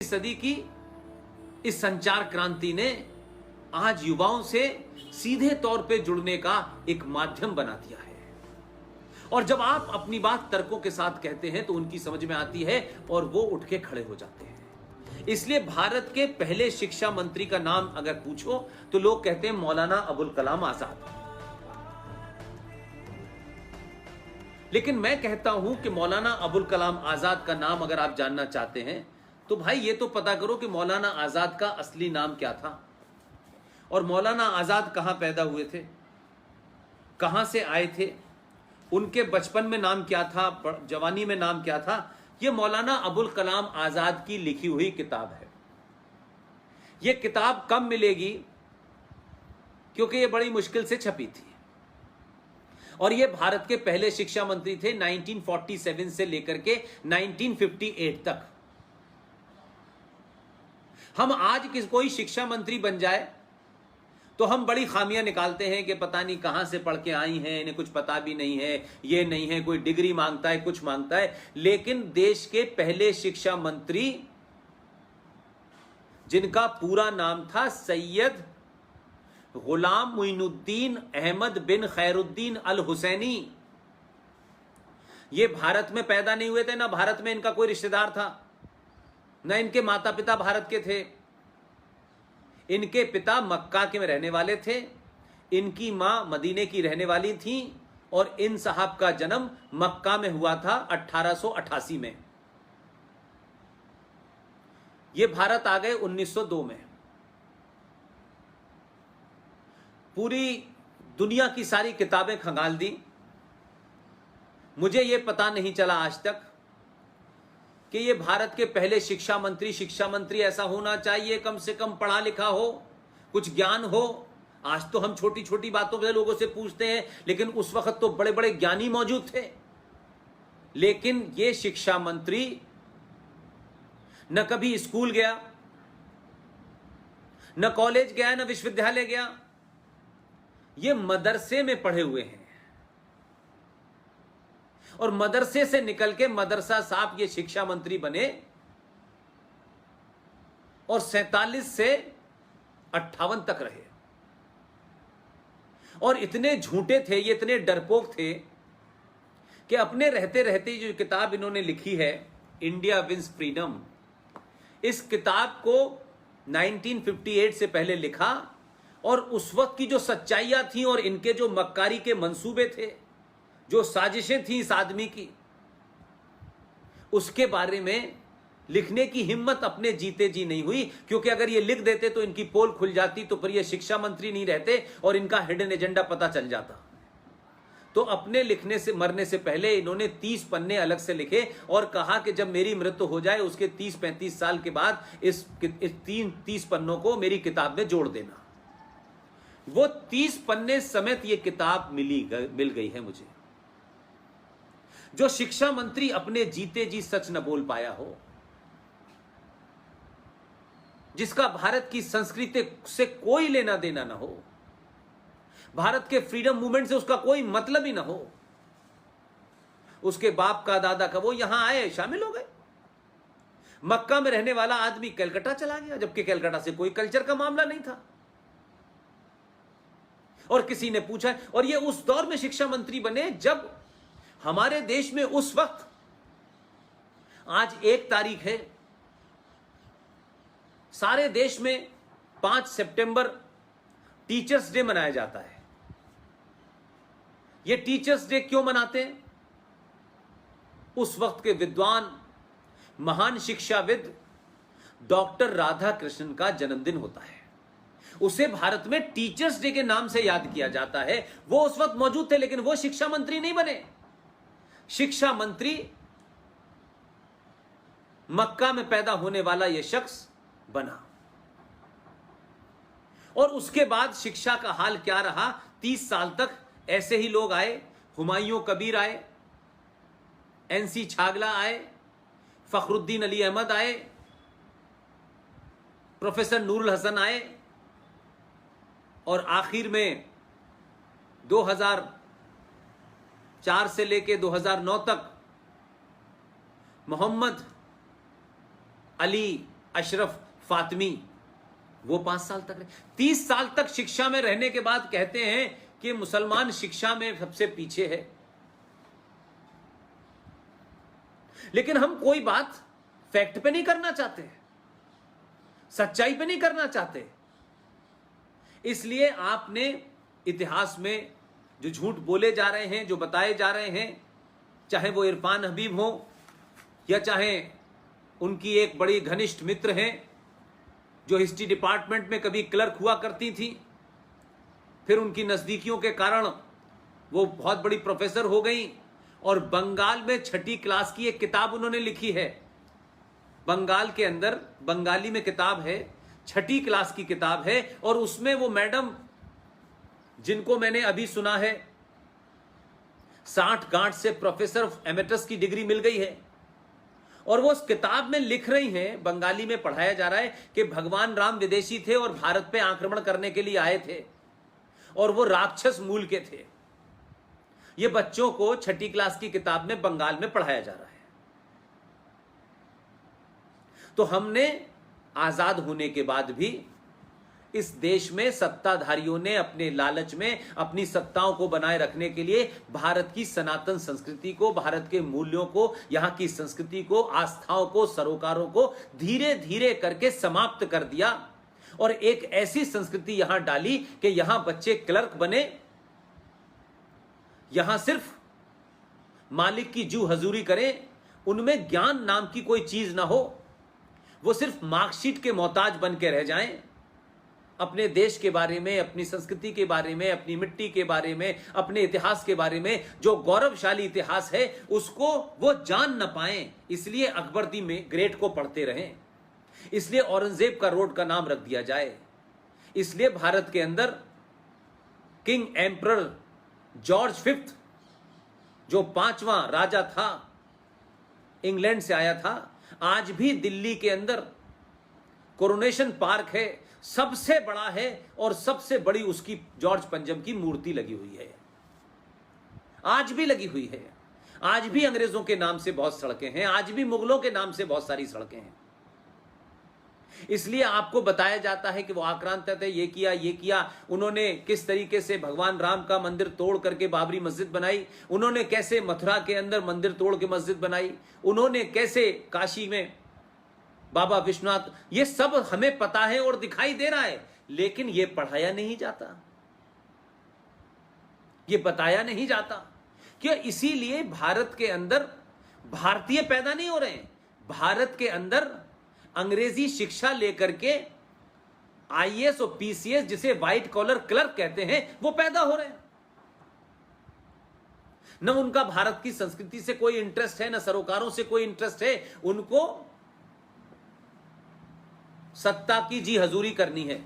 सदी की इस संचार क्रांति ने आज युवाओं से सीधे तौर पे जुड़ने का एक माध्यम बना दिया है। और जब आप अपनी बात तर्कों के साथ कहते हैं तो उनकी समझ में आती है और वो उठ के खड़े हो जाते हैं। इसलिए भारत के पहले शिक्षा मंत्री का नाम अगर पूछो तो लोग कहते हैं मौलाना अबुल कलाम आजाद। लेकिन मैं कहता हूं कि मौलाना अबुल कलाम आजाद का नाम अगर आप जानना चाहते हैं तो भाई ये तो पता करो कि मौलाना आजाद का असली नाम क्या था और मौलाना आजाद कहां पैदा हुए थे, कहां से आए थे, उनके बचपन में नाम क्या था, जवानी में नाम क्या था। यह मौलाना अबुल कलाम आजाद की लिखी हुई किताब है। यह किताब कब मिलेगी क्योंकि यह बड़ी मुश्किल से छपी थी और यह भारत के पहले शिक्षा मंत्री थे 1947 से लेकर के 1958 तक। हम आज कोई शिक्षा मंत्री बन जाए तो हम बड़ी खामियां निकालते हैं कि पता नहीं कहां से पढ़ के आई हैं, इन्हें कुछ पता भी नहीं है, ये नहीं है, कोई डिग्री मांगता है, कुछ मांगता है। लेकिन देश के पहले शिक्षा मंत्री जिनका पूरा नाम था सैयद गुलाम मुइनुद्दीन अहमद बिन खैरुद्दीन अल हुसैनी, ये भारत में पैदा नहीं हुए थे, ना भारत में इनका कोई रिश्तेदार था, ना इनके माता पिता भारत के थे। इनके पिता मक्का के में रहने वाले थे, इनकी मां मदीने की रहने वाली थी और इन साहब का जन्म मक्का में हुआ था 1888 में। ये भारत आ गए 1902 में। पूरी दुनिया की सारी किताबें खंगाल दी, मुझे यह पता नहीं चला आज तक कि ये भारत के पहले शिक्षा मंत्री ऐसा होना चाहिए, कम से कम पढ़ा लिखा हो, कुछ ज्ञान हो। आज तो हम छोटी छोटी बातों पे लोगों से पूछते हैं, लेकिन उस वक्त तो बड़े बड़े ज्ञानी मौजूद थे। लेकिन ये शिक्षा मंत्री न कभी स्कूल गया, न कॉलेज गया, न विश्वविद्यालय गया, ये मदरसे में पढ़े हुए हैं और मदरसे से निकल के मदरसा साहब ये शिक्षा मंत्री बने और 47 से 58 तक रहे। और इतने झूठे थे, ये इतने डरपोक थे कि अपने रहते रहते जो किताब इन्होंने लिखी है इंडिया विंस फ्रीडम, इस किताब को 1958 से पहले लिखा और उस वक्त की जो सच्चाइयां थी और इनके जो मक्कारी के मंसूबे थे, जो साजिशें थी इस आदमी की, उसके बारे में लिखने की हिम्मत अपने जीते जी नहीं हुई। क्योंकि अगर ये लिख देते तो इनकी पोल खुल जाती, तो फिर ये शिक्षा मंत्री नहीं रहते और इनका हिडन एजेंडा पता चल जाता। तो अपने लिखने से मरने से पहले इन्होंने 30 पन्ने अलग से लिखे और कहा कि जब मेरी मृत्यु हो जाए उसके 30-35 साल के बाद इस 30 पन्नों को मेरी किताब में जोड़ देना। वो 30 पन्ने समेत ये किताब मिल गई है मुझे। जो शिक्षा मंत्री अपने जीते जी सच न बोल पाया हो, जिसका भारत की संस्कृति से कोई लेना देना ना हो, भारत के फ्रीडम मूवमेंट से उसका कोई मतलब ही ना हो, उसके बाप का दादा का, वो यहां आए शामिल हो गए। मक्का में रहने वाला आदमी कलकत्ता चला गया, जबकि कलकत्ता से कोई कल्चर का मामला नहीं था। और किसी ने पूछा, और ये उस दौर में शिक्षा मंत्री बने जब हमारे देश में उस वक्त, आज 1 तारीख है, सारे देश में 5 सितंबर टीचर्स डे मनाया जाता है। ये टीचर्स डे क्यों मनाते हैं? उस वक्त के विद्वान महान शिक्षाविद डॉक्टर राधाकृष्णन का जन्मदिन होता है। उसे भारत में टीचर्स डे के नाम से याद किया जाता है। वो उस वक्त मौजूद थे, लेकिन वो शिक्षा मंत्री नहीं बने। शिक्षा मंत्री मक्का में पैदा होने वाला यह शख्स बना। और उसके बाद शिक्षा का हाल क्या रहा? 30 साल तक ऐसे ही लोग आए। हुमायूं कबीर आए, एनसी छागला आए, फखरुद्दीन अली अहमद आए, प्रोफेसर नूरुल हसन आए और आखिर में 2004 से लेके 2009 तक मोहम्मद अली अशरफ फातमी, वो 5 साल तक रहे। 30 साल तक शिक्षा में रहने के बाद कहते हैं कि मुसलमान शिक्षा में सबसे पीछे है। लेकिन हम कोई बात फैक्ट पे नहीं करना चाहते, सच्चाई पे नहीं करना चाहते। इसलिए आपने इतिहास में जो झूठ बोले जा रहे हैं, जो बताए जा रहे हैं, चाहे वो इरफान हबीब हो या चाहे उनकी एक बड़ी घनिष्ठ मित्र हैं जो हिस्ट्री डिपार्टमेंट में कभी क्लर्क हुआ करती थी, फिर उनकी नजदीकियों के कारण वो बहुत बड़ी प्रोफेसर हो गई और बंगाल में 6ठी क्लास की एक किताब उन्होंने लिखी है। बंगाल के अंदर बंगाली में किताब है, 6ठी क्लास की किताब है, और उसमें वो मैडम जिनको मैंने अभी सुना है 60 गांठ से प्रोफेसर एमेरिटस की डिग्री मिल गई है, और वो उस किताब में लिख रही हैं, बंगाली में पढ़ाया जा रहा है कि भगवान राम विदेशी थे और भारत पे आक्रमण करने के लिए आए थे और वो राक्षस मूल के थे। ये बच्चों को 6ठी क्लास की किताब में बंगाल में पढ़ाया जा रहा है। तो हमने आजाद होने के बाद भी इस देश में सत्ताधारियों ने अपने लालच में अपनी सत्ताओं को बनाए रखने के लिए भारत की सनातन संस्कृति को, भारत के मूल्यों को, यहां की संस्कृति को, आस्थाओं को, सरोकारों को धीरे धीरे करके समाप्त कर दिया और एक ऐसी संस्कृति यहां डाली कि यहां बच्चे क्लर्क बने, यहां सिर्फ मालिक की जू हजूरी करें, उनमें ज्ञान नाम की कोई चीज ना हो, वो सिर्फ मार्कशीट के मोहताज बन के रह जाएं। अपने देश के बारे में, अपनी संस्कृति के बारे में, अपनी मिट्टी के बारे में, अपने इतिहास के बारे में, जो गौरवशाली इतिहास है उसको वो जान न पाएं। इसलिए अकबर दी में ग्रेट को पढ़ते रहें, इसलिए औरंगजेब का रोड का नाम रख दिया जाए, इसलिए भारत के अंदर किंग एम्परर जॉर्ज 5th जो 5वां राजा था, इंग्लैंड से आया था, आज भी दिल्ली के अंदर कोरोनेशन पार्क है, सबसे बड़ा है और सबसे बड़ी उसकी जॉर्ज पंचम की मूर्ति लगी हुई है, आज भी लगी हुई है। आज भी अंग्रेजों के नाम से बहुत सड़कें हैं, आज भी मुगलों के नाम से बहुत सारी सड़कें हैं। इसलिए आपको बताया जाता है कि वो आक्रांत थे, ये किया, उन्होंने किस तरीके से भगवान राम का मंदिर तोड़ करके बाबरी मस्जिद बनाई, उन्होंने कैसे मथुरा के अंदर मंदिर तोड़ के मस्जिद बनाई, उन्होंने कैसे काशी में बाबा विश्वनाथ, ये सब हमें पता है और दिखाई दे रहा है, लेकिन ये पढ़ाया नहीं जाता, ये बताया नहीं जाता। क्यों? इसीलिए भारत के अंदर भारतीय पैदा नहीं हो रहे हैं, भारत के अंदर अंग्रेजी शिक्षा लेकर के आईएएस और पीसीएस, जिसे व्हाइट कॉलर क्लर्क कहते हैं, वो पैदा हो रहे हैं। न उनका भारत की संस्कृति से कोई इंटरेस्ट है, न सरोकारों से कोई इंटरेस्ट है, उनको सत्ता की जी हजूरी करनी है।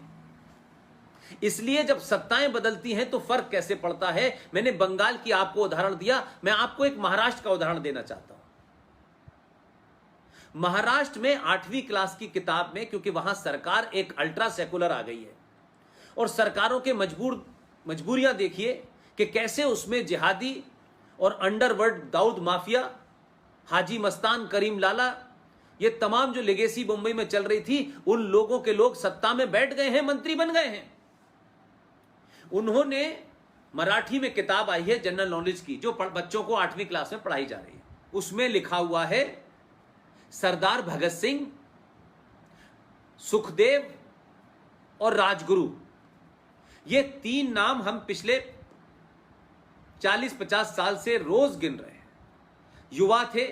इसलिए जब सत्ताएं बदलती हैं तो फर्क कैसे पड़ता है। मैंने बंगाल की आपको उदाहरण दिया, मैं आपको एक महाराष्ट्र का उदाहरण देना चाहता हूं। महाराष्ट्र में 8वीं क्लास की किताब में, क्योंकि वहां सरकार एक अल्ट्रा सेकुलर आ गई है और सरकारों के मजबूरियां देखिए कि कैसे उसमें जिहादी और अंडरवर्ल्ड दाऊद माफिया, हाजी मस्तान, करीम लाला, ये तमाम जो लेगेसी मुंबई में चल रही थी, उन लोगों के लोग सत्ता में बैठ गए हैं, मंत्री बन गए हैं। उन्होंने मराठी में किताब आई है जनरल नॉलेज की, जो बच्चों को 8वीं क्लास में पढ़ाई जा रही है। उसमें लिखा हुआ है सरदार भगत सिंह, सुखदेव और राजगुरु, ये 3 नाम हम पिछले 40-50 साल से रोज गिन रहे हैं। युवा थे,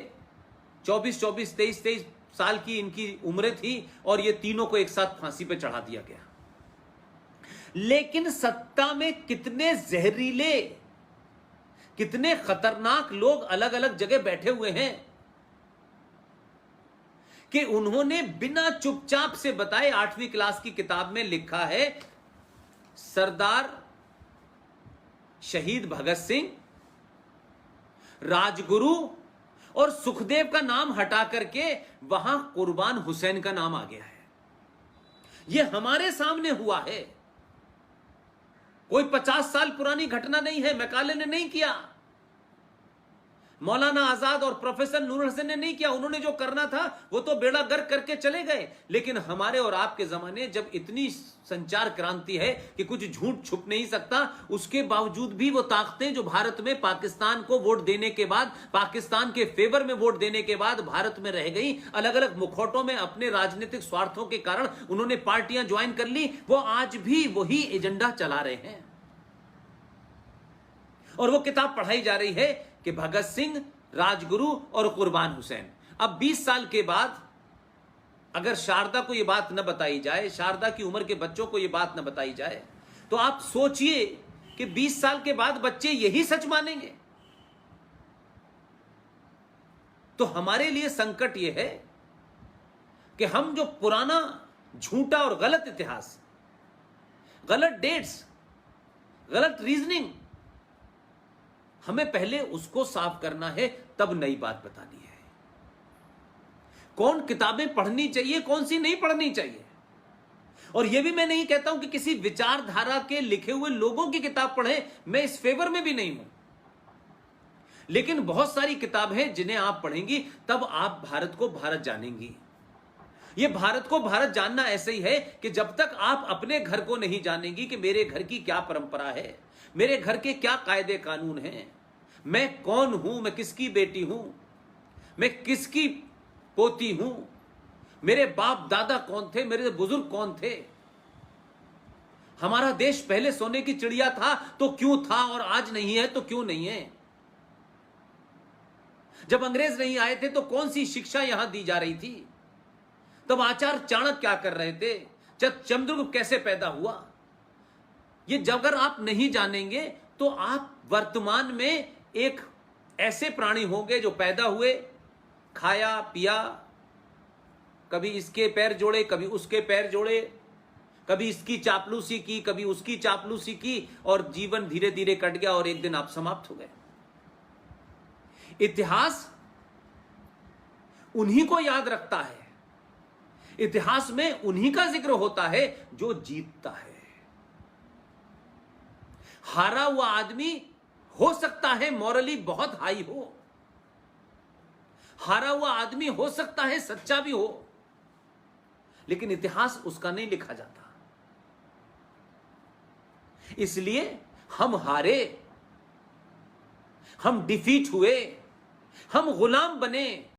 24-24, 23-23 साल की इनकी उम्रें थी और ये तीनों को एक साथ फांसी पे चढ़ा दिया गया। लेकिन सत्ता में कितने जहरीले, कितने खतरनाक लोग अलग अलग जगह बैठे हुए हैं कि उन्होंने बिना चुपचाप से बताए 8वीं क्लास की किताब में लिखा है सरदार शहीद भगत सिंह, राजगुरु और सुखदेव का नाम हटा करके वहां कुर्बान हुसैन का नाम आ गया है। यह हमारे सामने हुआ है, कोई 50 साल पुरानी घटना नहीं है, मैकाले ने नहीं किया। मौलाना आजाद और प्रोफेसर नूर हसन ने नहीं किया। उन्होंने जो करना था वो तो बेड़ा गर्क करके चले गए। लेकिन हमारे और आपके जमाने जब इतनी संचार क्रांति है कि कुछ झूठ छुप नहीं सकता, उसके बावजूद भी वो ताकतें जो भारत में पाकिस्तान को वोट देने के बाद, पाकिस्तान के फेवर में वोट देने के बाद भारत में रह गई, अलग अलग मुखौटों में अपने राजनीतिक स्वार्थों के कारण उन्होंने पार्टियां ज्वाइन कर ली, वो आज भी वही एजेंडा चला रहे हैं। और वो किताब पढ़ाई जा रही है कि भगत सिंह, राजगुरु और कुर्बान हुसैन। अब 20 साल के बाद अगर शारदा को यह बात न बताई जाए, शारदा की उम्र के बच्चों को यह बात न बताई जाए, तो आप सोचिए कि 20 साल के बाद बच्चे यही सच मानेंगे। तो हमारे लिए संकट यह है कि हम जो पुराना झूठा और गलत इतिहास, गलत डेट्स, गलत रीजनिंग, हमें पहले उसको साफ करना है, तब नई बात बतानी है। कौन किताबें पढ़नी चाहिए, कौन सी नहीं पढ़नी चाहिए। और यह भी मैं नहीं कहता हूं कि किसी विचारधारा के लिखे हुए लोगों की किताब पढ़ें, मैं इस फेवर में भी नहीं हूं। लेकिन बहुत सारी किताबें हैं जिन्हें आप पढ़ेंगी तब आप भारत को भारत जानेंगी। यह भारत को भारत जानना ऐसे ही है कि जब तक आप अपने घर को नहीं जानेंगी कि मेरे घर की क्या परंपरा है, मेरे घर के क्या कायदे कानून हैं, मैं कौन हूं, मैं किसकी बेटी हूं, मैं किसकी पोती हूं, मेरे बाप दादा कौन थे, मेरे बुजुर्ग कौन थे, हमारा देश पहले सोने की चिड़िया था तो क्यों था और आज नहीं है तो क्यों नहीं है, जब अंग्रेज नहीं आए थे तो कौन सी शिक्षा यहां दी जा रही थी, तब आचार्य चाणक्य क्या कर रहे थे, चंद्रगुप्त कैसे पैदा हुआ। ये जब अगर आप नहीं जानेंगे तो आप वर्तमान में एक ऐसे प्राणी होंगे जो पैदा हुए, खाया पिया, कभी इसके पैर जोड़े कभी उसके पैर जोड़े, कभी इसकी चापलूसी की कभी उसकी चापलूसी की, और जीवन धीरे धीरे कट गया और एक दिन आप समाप्त हो गए। इतिहास उन्हीं को याद रखता है, इतिहास में उन्हीं का जिक्र होता है जो जीतता है। हारा हुआ आदमी हो सकता है मॉरली बहुत हाई हो, हारा हुआ आदमी हो सकता है सच्चा भी हो, लेकिन इतिहास उसका नहीं लिखा जाता। इसलिए हम हारे, हम डिफीट हुए, हम गुलाम बने,